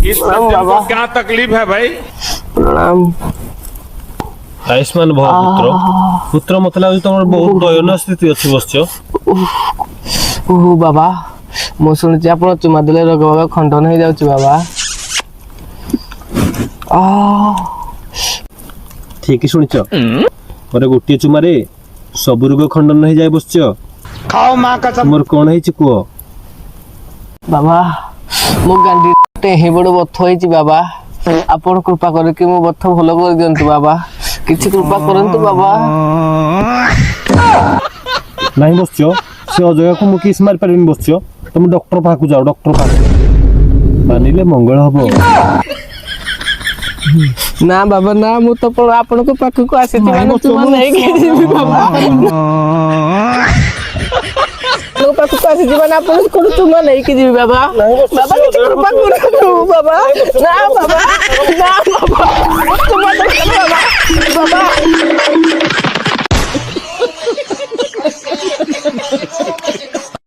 इस सज्जन को क्या तकलीफ है भाई? प्रणाम। आयुष्मान भव पुत्र पुत्र मत लाଗୁଛି ତମର ବହୁତ ଦୟନୀୟ ସ୍ଥିତି ଅଛି ବସିଛ। ଓହୋ ବାବା ମୁଁ ଶୁଣିଛି ଆପଣ ଚୁମା ଦେଲେ ରୋଗ ବାଗ ଖଣ୍ଡନ ହେଇଯାଉଛି ବାବା। ଠିକ ଶୁଣିଛ ପରେ ଗୋଟିଏ ଚୁମାରେ ସବୁ ରୋଗ ଖଣ୍ଡନ ହେଇଯାଏ ବସିଛ। खाओ माँ कसम। ମୋର କଣ ହେଇଛି କୁହ? ବାବା ମୋ ଗାଣ୍ଡି ହିଁ ବଡ଼ ବଥ ହେଇଛି ବାବା। ଆପଣ କୃପା କରିକି ମୋ ବଥ ଭଲ କରିଦିଅନ୍ତୁ ବାବା। କିଛି କୃପା କରନ୍ତୁ ବାବା। ନାହିଁ ବସିଛ ସେ ଅଜଗାକୁ ମୁଁ କିସ୍ ମାରି ପାରିବିନି ବସିଛ। ତମେ ଡକ୍ଟର ପାଖକୁ ଯାଅ ଡକ୍ଟର ପାଖକୁ ମାନିଲେ ମଙ୍ଗଳ ହବ। ନା ବାବା ନା ମୁଁ ତ ଆପଣଙ୍କ ପାଖକୁ ଆସିଛି ମାନେ ଚୁମା ନେଇକି ଯିବି ବାବା। ଆପଣଙ୍କ ପାଖକୁ ଆସିଛି ମାନେ ଆପଣଙ୍କୁ ଚୁମା ନେଇକି ଯିବି ବାବା। ବାବା କିଛି କୃପା କରନ୍ତୁ ବାବା। ନା ବାବା ନା ବାବା।